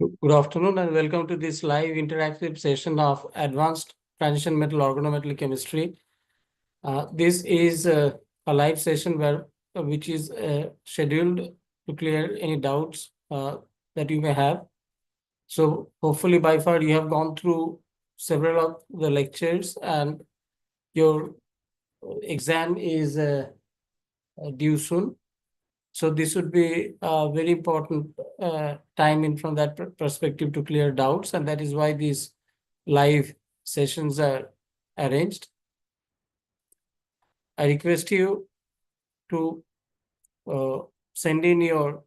Good afternoon and welcome to this live interactive session of Advanced Transition Metal Organometallic Chemistry. This is a live session which is scheduled to clear any doubts that you may have. So hopefully by far you have gone through several of the lectures and your exam is due soon. So this would be a very important time in from that perspective to clear doubts, and that is why these live sessions are arranged. I request you to send in your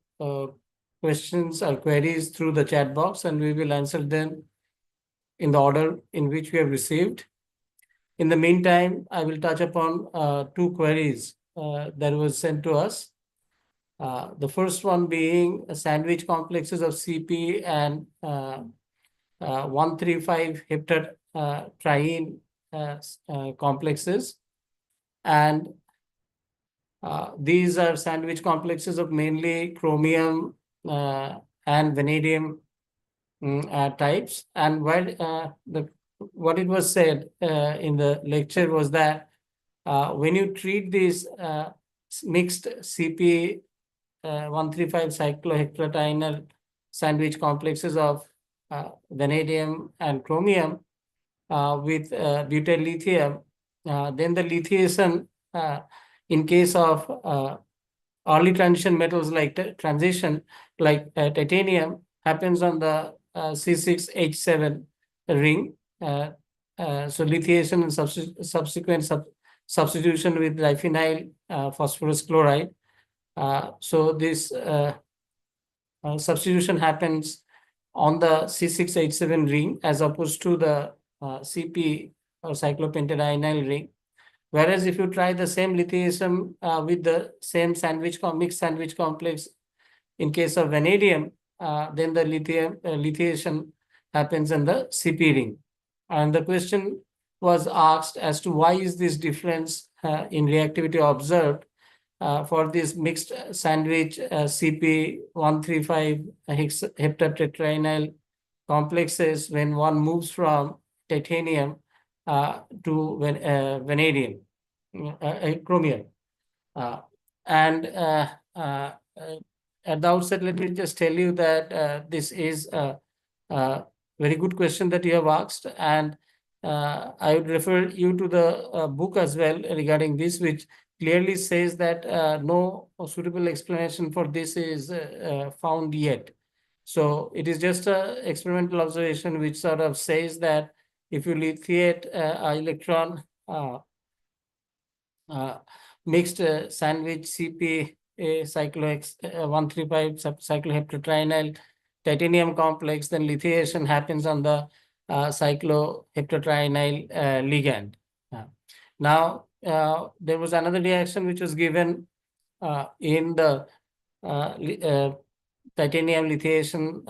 questions or queries through the chat box, and we will answer them in the order in which we have received. In the meantime, I will touch upon two queries that was sent to us. The first one being sandwich complexes of CP and 135 heptatriene complexes. And these are sandwich complexes of mainly chromium and vanadium types. And what it was said in the lecture was that when you treat these mixed CP 135 cyclohexatrienal sandwich complexes of vanadium and chromium with butyl lithium, then the lithiation in case of early transition metals like titanium happens on the C6H7 ring. So lithiation and subsequent substitution with diphenyl phosphorus chloride. So this substitution happens on the C6H7 ring as opposed to the CP or cyclopentadienyl ring. Whereas if you try the same lithium with the same mixed sandwich complex in case of vanadium, then the lithiation happens in the CP ring. And the question was asked as to why is this difference in reactivity observed for this mixed sandwich CP135 heptatetrienyl complexes when one moves from titanium to vanadium, chromium. And at the outset, let me just tell you that this is a very good question that you have asked. And I would refer you to the book as well regarding this, which clearly says that no suitable explanation for this is found yet. So it is just an experimental observation which sort of says that if you lithiate an electron mixed sandwich CP cyclohex 135 cycloheptatrienal titanium complex, then lithiation happens on the cycloheptatrienal ligand. Now, there was another reaction which was given in the titanium lithiation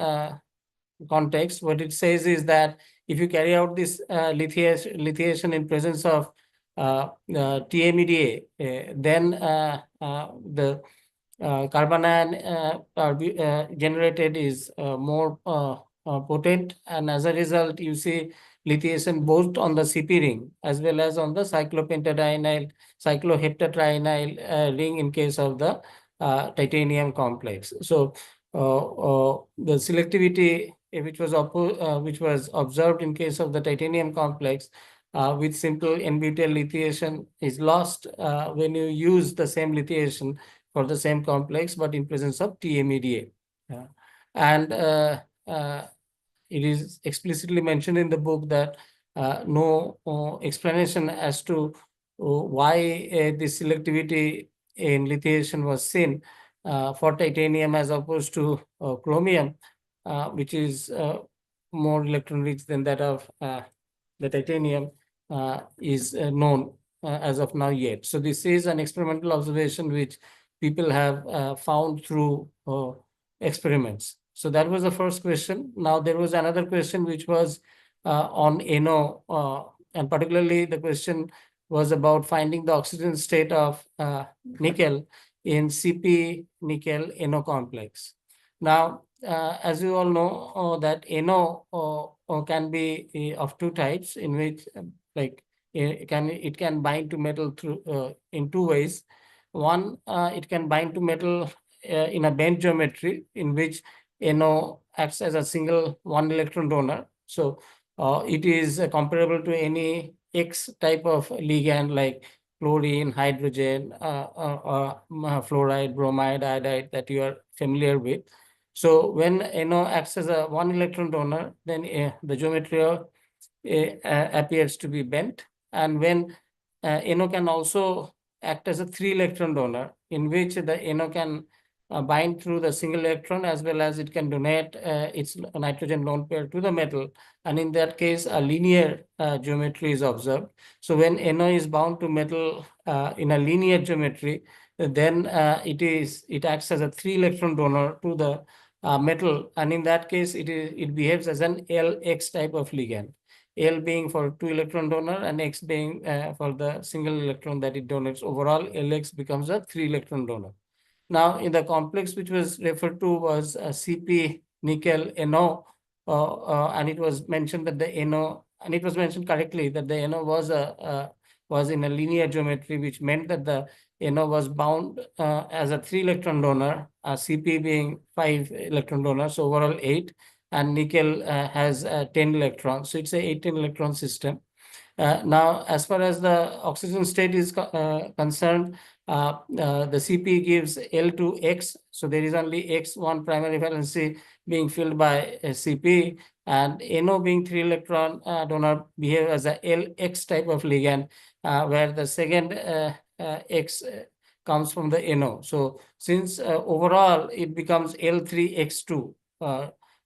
context. What it says is that if you carry out this lithiation in presence of TMEDA, then the carbon ion generated is more potent, and as a result, you see lithiation both on the CP ring as well as on the cyclopentadienyl, cycloheptatrienal ring in case of the titanium complex. So the selectivity which was observed in case of the titanium complex with simple n-butyl lithiation is lost when you use the same lithiation for the same complex, but in presence of TMEDA. And it is explicitly mentioned in the book that no explanation as to why this selectivity in lithiation was seen for titanium as opposed to chromium, which is more electron rich than that of the titanium, is known as of now yet. So this is an experimental observation which people have found through experiments. So that was the first question. Now there was another question which was on NO, and particularly the question was about finding the oxygen state of nickel in CP nickel NO complex. Now, as you all know, that NO can be of two types, in which like it can bind to metal through in two ways. One, it can bind to metal in a bent geometry, in which NO acts as a single one electron donor. So it is comparable to any X type of ligand like chlorine, hydrogen, fluoride, bromide, iodide that you are familiar with. So when NO acts as a one electron donor, then the geometry appears to be bent. And when NO can also act as a three electron donor, in which the NO can bind through the single electron, as well as it can donate its nitrogen lone pair to the metal. And in that case, a linear geometry is observed. So when NO is bound to metal in a linear geometry, then it acts as a three electron donor to the metal, and in that case it behaves as an LX type of ligand. L being for two electron donor and X being for the single electron that it donates. Overall, LX becomes a three electron donor. Now, in the complex which was referred to was CP nickel NO, and it was mentioned that the NO, and it was mentioned correctly that the NO was in a linear geometry, which meant that the NO was bound as a three electron donor, CP being five electron donor, so overall eight, and nickel has 10 electrons. So it's a 18 electron system. Now, as far as the oxygen state is concerned, the CP gives L to X. So there is only X1 primary valency being filled by CP, and NO being three electron donor behave as a LX type of ligand, where the second X comes from the NO. So since overall it becomes L3X2,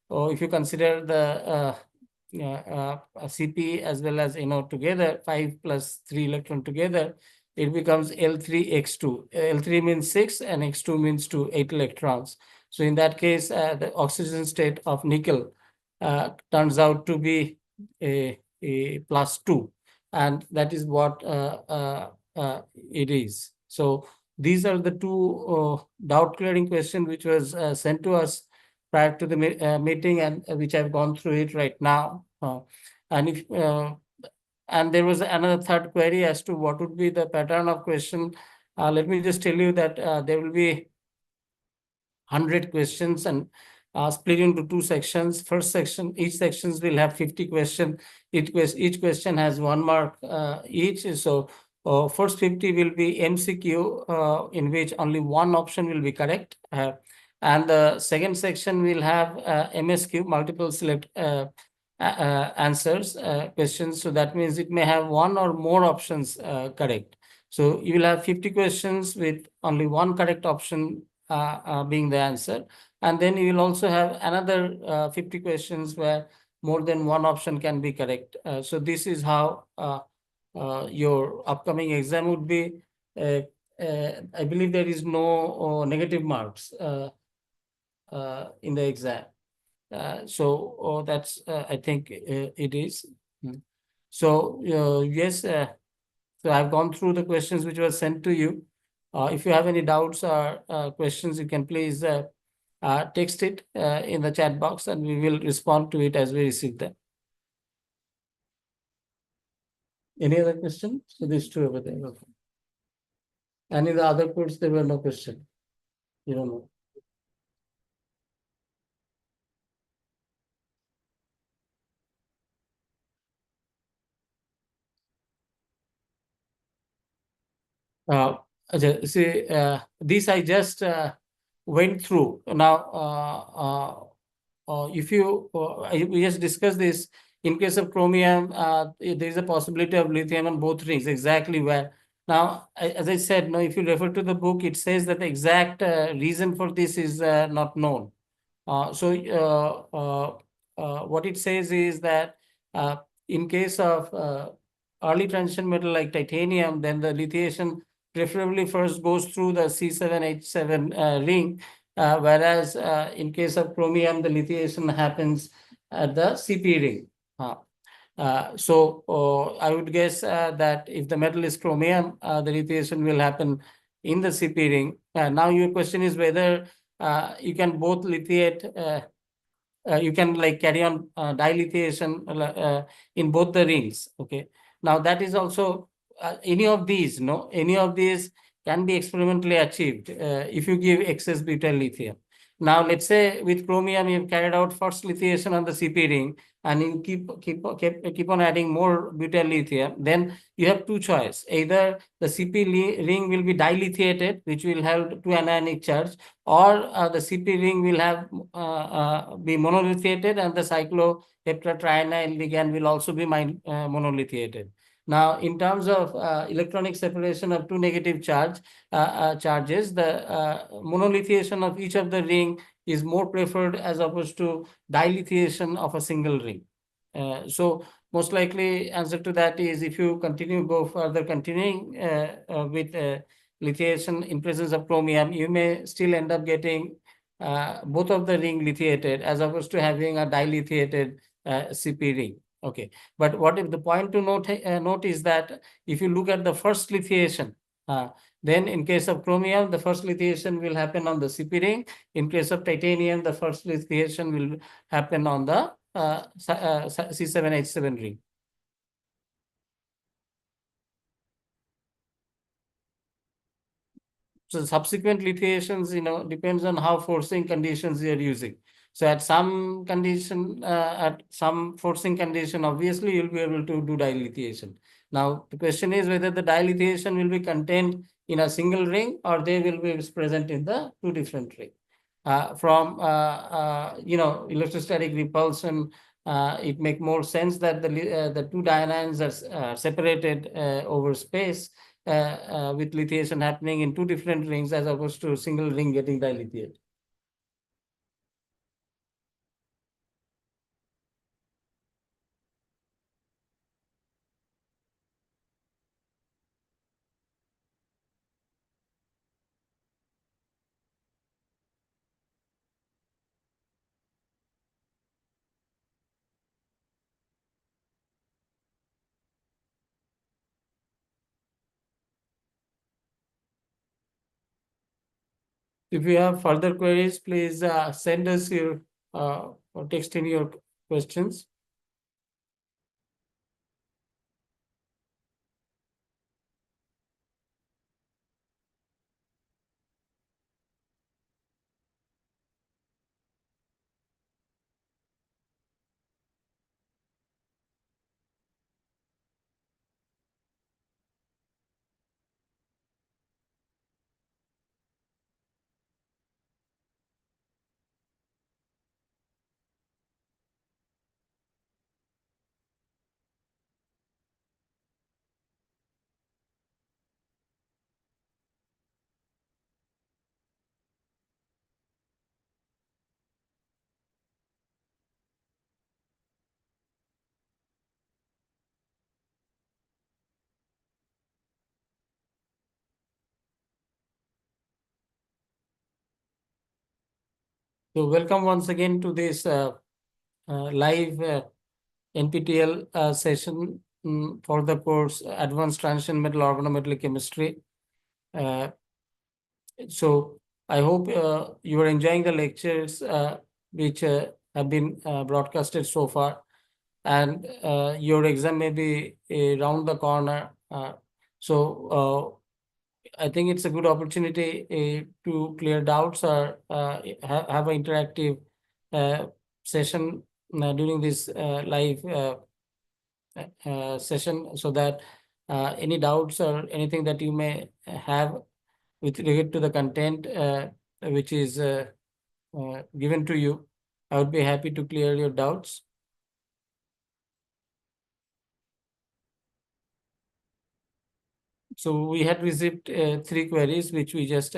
or if you consider the CP as well as NO together, 5 plus 3 electron together, it becomes L3X2. L3 means 6 and X2 means 2, 8 electrons. So in that case, the oxygen state of nickel turns out to be a plus 2. And that is what it is. So these are the two doubt clearing questions which was sent to us prior to the meeting, and which I've gone through it right now. And if and there was another third query as to what would be the pattern of question. Let me just tell you that there will be 100 questions, and split into two sections. First section, each sections will have 50 questions. Each question has 1 mark each. So first 50 will be MCQ, in which only one option will be correct. And the second section will have MSQ, multiple select answers questions. So that means it may have one or more options correct. So you will have 50 questions with only one correct option being the answer. And then you will also have another 50 questions where more than one option can be correct. So this is how your upcoming exam would be. I believe there is no negative marks in the exam. So that's, I think it is. So yes, so I've gone through the questions which were sent to you. If you have any doubts or questions, you can please text it in the chat box, and we will respond to it as we receive them. Any other question? So these two over there. Okay. And in the other course, there were no question. You don't know. See, this I just went through. Now, if you, we just discussed this. In case of chromium, there is a possibility of lithium on both rings, exactly where. Now, as I said, no, if you refer to the book, it says that the exact reason for this is not known. What it says is that in case of early transition metal like titanium, then the lithiation preferably first goes through the C7H7 ring, whereas in case of chromium, the lithiation happens at the CP ring. I would guess that if the metal is chromium, the lithiation will happen in the CP ring. Now your question is whether you can both lithiate. You can like carry on dilithiation in both the rings. Okay. Now that is also any of these, no, any of these can be experimentally achieved if you give excess butyl lithium. Now let's say with chromium you've carried out first lithiation on the CP ring, and you keep on adding more butyl lithium. Then you have two choice: either the CP ring will be dilithiated, which will have two anionic charge, or the CP ring will have be monolithiated, and the cycloheptatriene ligand will also be monolithiated. Now, in terms of electronic separation of two negative charges, the monolithiation of each of the ring is more preferred as opposed to dilithiation of a single ring. So most likely answer to that is, if you go further continuing with lithiation in presence of chromium, you may still end up getting both of the ring lithiated as opposed to having a dilithiated CP ring. Okay, but what if the point to note is that if you look at the first lithiation, then in case of chromium, the first lithiation will happen on the CP ring. In case of titanium, the first lithiation will happen on the C7H7 ring. So subsequent lithiations, depends on how forcing conditions you are using. So at some forcing condition, obviously you'll be able to do dilithiation. Now the question is whether the dilithiation will be contained in a single ring or they will be present in the two different rings. From electrostatic repulsion, it make more sense that the two dianions are separated over space with lithiation happening in two different rings as opposed to a single ring getting dilithiated. If you have further queries, please send us your or text in your questions. So welcome once again to this live NPTEL session for the course Advanced Transition Metal Organometallic Chemistry. So I hope you are enjoying the lectures which have been broadcasted so far, and your exam may be around the corner. So I think it's a good opportunity to clear doubts or have an interactive session during this live session, so that any doubts or anything that you may have with regard to the content which is given to you, I would be happy to clear your doubts. So we had received 3 queries which we just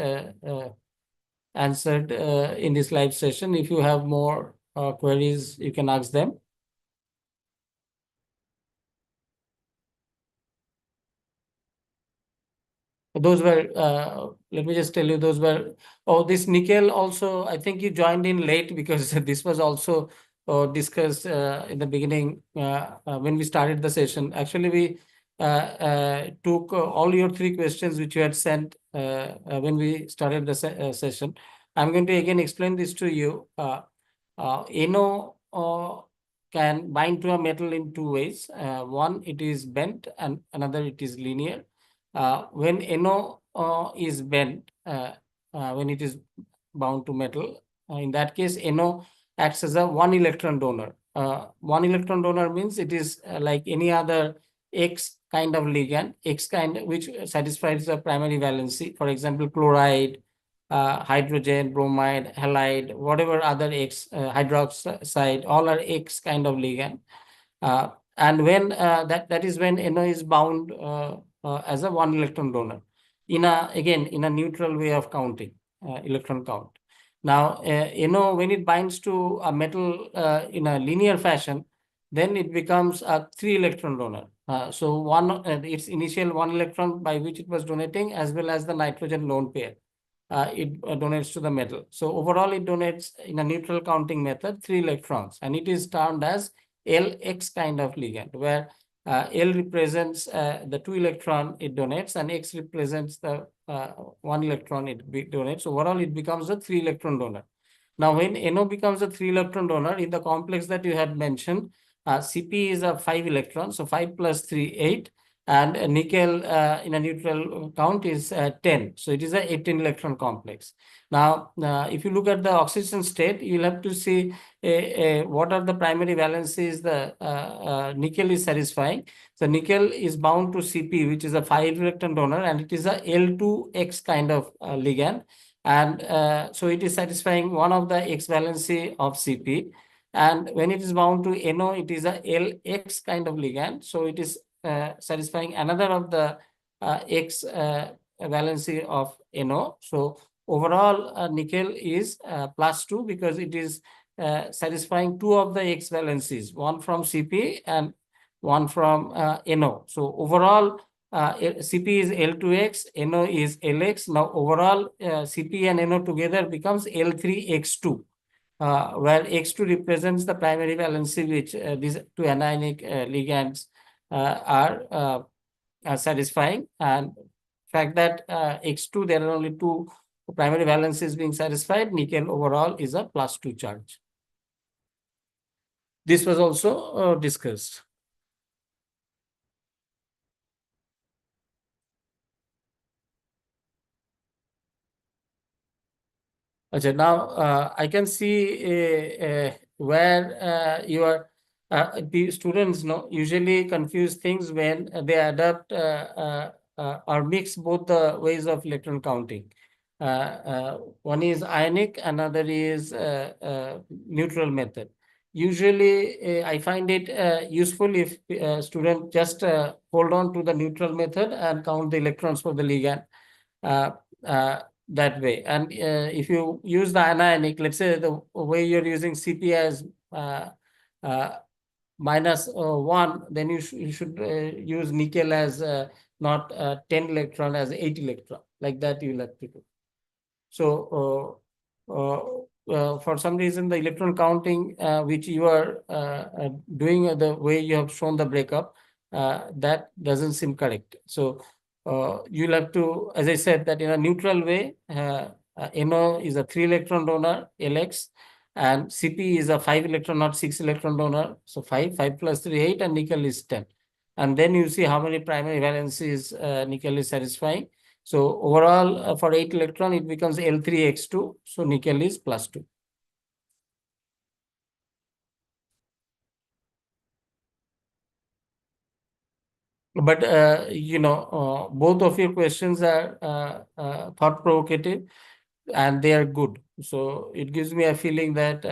answered in this live session. If you have more queries, you can ask them. Those were, let me just tell you, those were, this nickel also, I think you joined in late because this was also discussed in the beginning when we started the session. Actually, we took all your 3 questions which you had sent when we started the session. I'm going to again explain this to you. NO can bind to a metal in two ways. One, it is bent, and another, it is linear. When NO is bent, when it is bound to metal, in that case, NO acts as a one electron donor. One electron donor means it is like any other X kind of ligand, X kind, which satisfies the primary valency. For example, chloride, hydrogen, bromide, halide, whatever other X, hydroxide, all are X kind of ligand. And when that is when NO is bound as a one electron donor. Again, in a neutral way of counting, electron count. Now, when it binds to a metal in a linear fashion, then it becomes a three electron donor. So its initial one electron by which it was donating, as well as the nitrogen lone pair, it donates to the metal. So overall, it donates in a neutral counting method 3 electrons, and it is termed as LX kind of ligand, where L represents the 2 electron it donates, and X represents the 1 electron it donates. Overall, it becomes a 3 electron donor. Now, when NO becomes a 3 electron donor, in the complex that you had mentioned, Cp is a 5 electron, so 5 plus 3, 8. And nickel in a neutral count is 10. So it is a 18 electron complex. Now, if you look at the oxidation state, you'll have to see what are the primary valencies the nickel is satisfying. So nickel is bound to Cp, which is a 5 electron donor, and it is a L2X kind of ligand. And so it is satisfying one of the X valency of Cp. And when it is bound to NO, it is a LX kind of ligand. So it is satisfying another of the X valency of NO. So overall, nickel is +2 because it is satisfying two of the X valencies, one from Cp and one from NO. So overall, Cp is L2X, NO is LX. Now overall, Cp and NO together becomes L3X2. Where X2 represents the primary valency which these two anionic ligands are satisfying, and fact that X2 there are only two primary valencies being satisfied, nickel overall is a +2 charge. This was also discussed. Okay, now I can see where the students usually confuse things when they adapt or mix both the ways of electron counting. One is ionic, another is neutral method. Usually, I find it useful if student just hold on to the neutral method and count the electrons for the ligand. That way. And if you use the anionic, let's say the way you're using Cp as -1, then you should use nickel as not 10 electron, as 8 electron. Like that you'll have to do. So for some reason, the electron counting which you are doing the way you have shown the breakup, that doesn't seem correct. So you'll have to, as I said, that in a neutral way, NO is a 3 electron donor, LX, and Cp is a 5 electron, not 6 electron donor. So 5 plus 3, 8, and nickel is 10. And then you see how many primary valencies nickel is satisfying. So overall, for 8 electron, it becomes L3X2. So nickel is +2. But both of your questions are thought provocative, and they are good. So it gives me a feeling that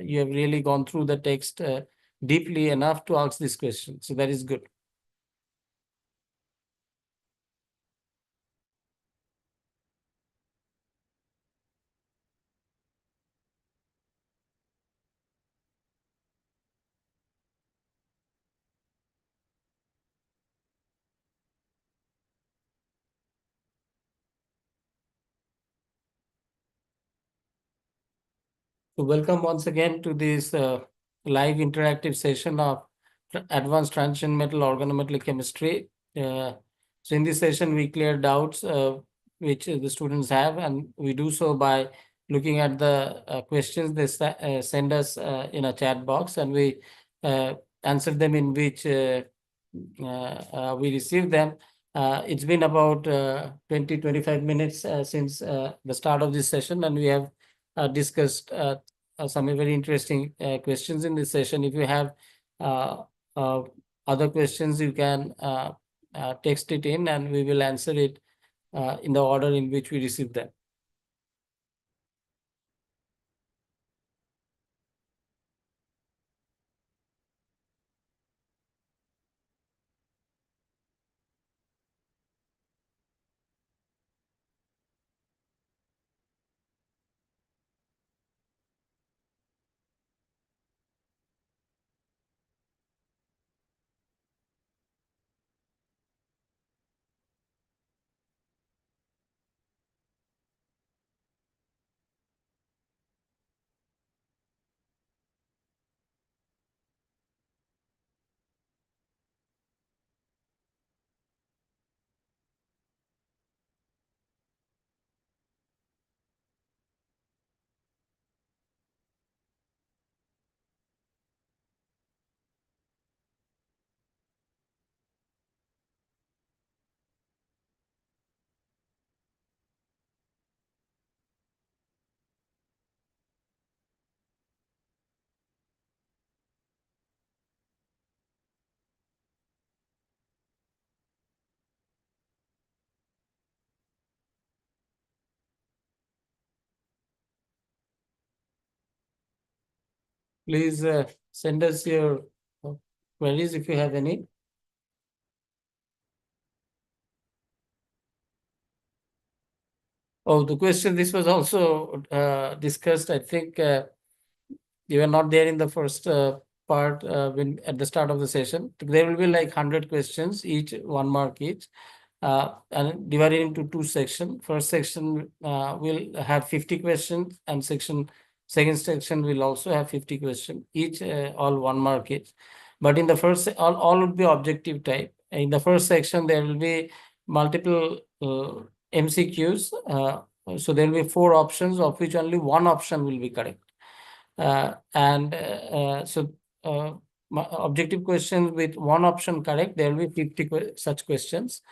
you have really gone through the text deeply enough to ask this question. So that is good. So welcome once again to this live interactive session of Advanced Transition Metal Organometallic Chemistry. So in this session, we clear doubts which the students have, and we do so by looking at the questions they send us in a chat box, and we uh, answer them in which we receive them. It's been about 20-25 minutes since the start of this session, and we have discussed some very interesting questions in this session. If you have uh, uh, other questions, you can text it in, and we will answer it in the order in which we receive them. Please send us your queries if you have any. Oh, the question, this was also discussed. I think you were not there in the first part when at the start of the session. There will be like 100 questions, each 1 mark each, and divided into 2 sections. First section will have 50 questions, and second section will also have 50 questions, each all 1 mark each. But in the first, all would be objective type. In the first section, there will be multiple MCQs. So there will be 4 options, of which only 1 option will be correct. And so objective questions with 1 option correct, there will be 50 such questions.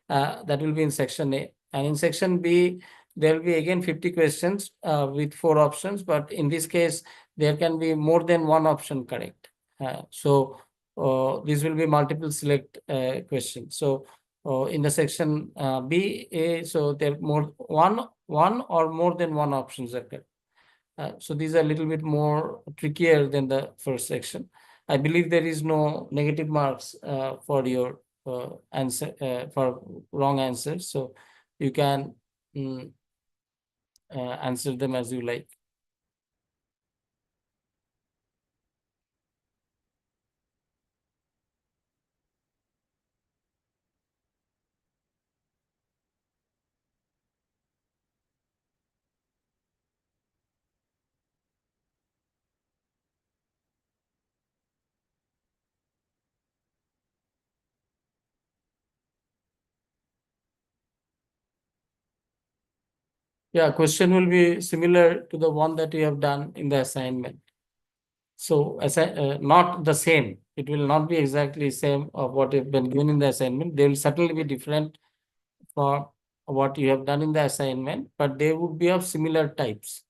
That will be in section A. And in section B, there will be again 50 questions with 4 options, but in this case, there can be more than 1 option correct. So these will be multiple select questions. So in the section B, A, so there more one or more than 1 options are correct. So these are a little bit more trickier than the first section. I believe there is no negative marks for your answer for wrong answers. So you can mm, answer them as you like. Yeah, question will be similar to the one that you have done in the assignment. So not the same. It will not be exactly same of what you've been given in the assignment. They will certainly be different for what you have done in the assignment, but they would be of similar types.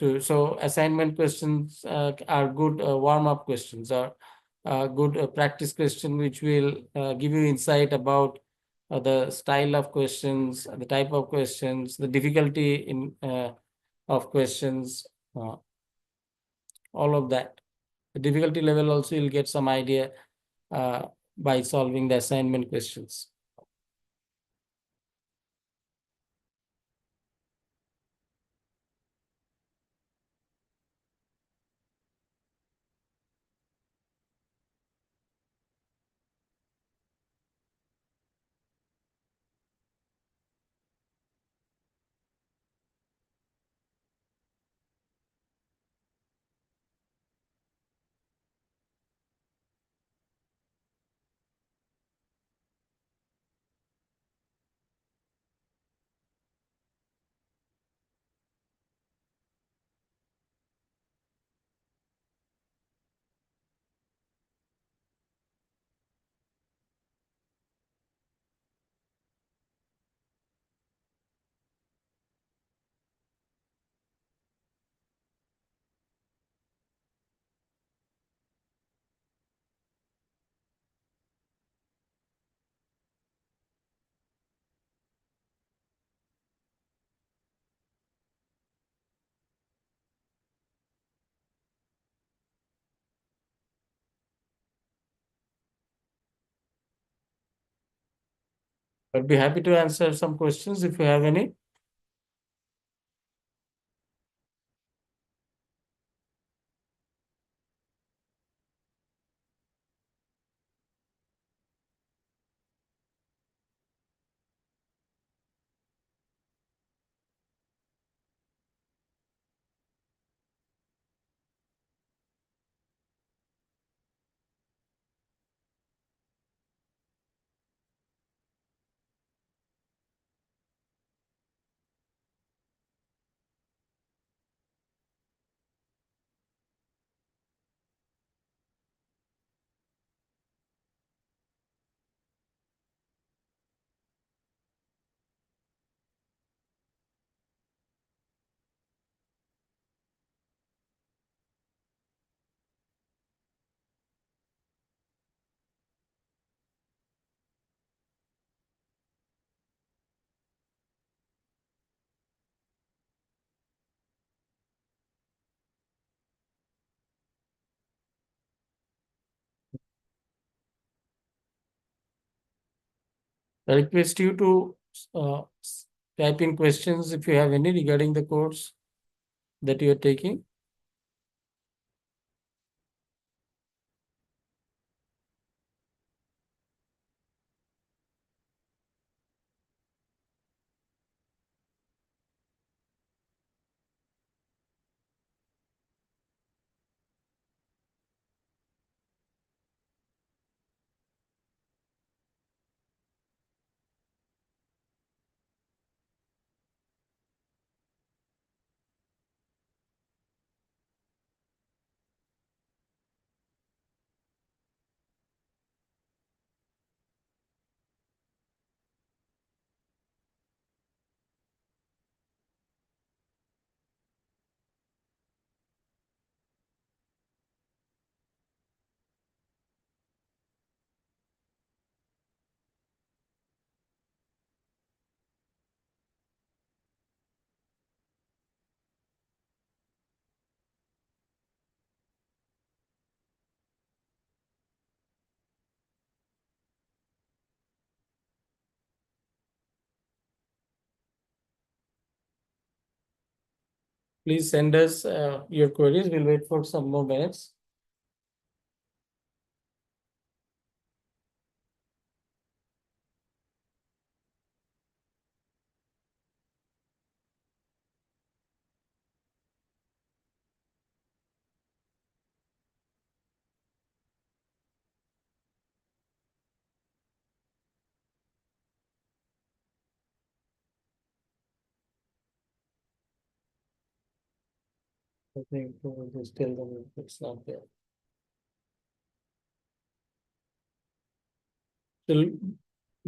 So assignment questions are good warm-up questions, or good practice question, which will give you insight about the style of questions, the type of questions, the difficulty in of questions, uh, all of that. The difficulty level also you'll get some idea by solving the assignment questions. I'd be happy to answer some questions if you have any. I request you to type in questions if you have any regarding the course that you are taking. Please send us your queries. We'll wait for some more minutes. I think we'll just tell them it's not there. So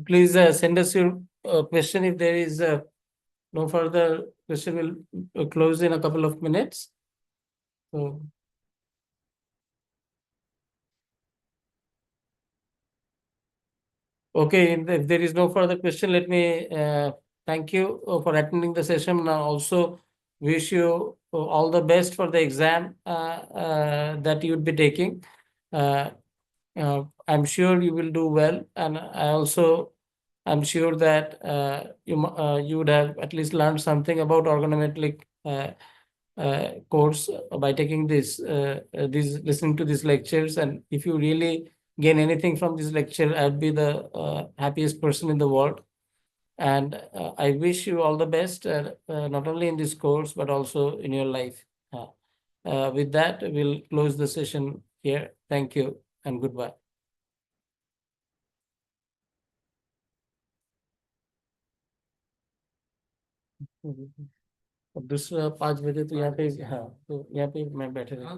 please send us your question. If there is no further question, will close in a couple of minutes. So, okay, if there is no further question, let me thank you for attending the session, and I also wish you all the best for the exam that you would be taking. I'm sure you will do well, and I'm sure that you would have at least learned something about organometallic course by taking these listening to these lectures. And if you really gain anything from this lecture, I'd be the happiest person in the world. And I wish you all the best, not only in this course but also in your life. With that, we'll close the session here. Thank you and goodbye. अब दूसरा 5 बजे तो यहाँ पे, हाँ, तो यहाँ पे मैं बैठे रहूँगा।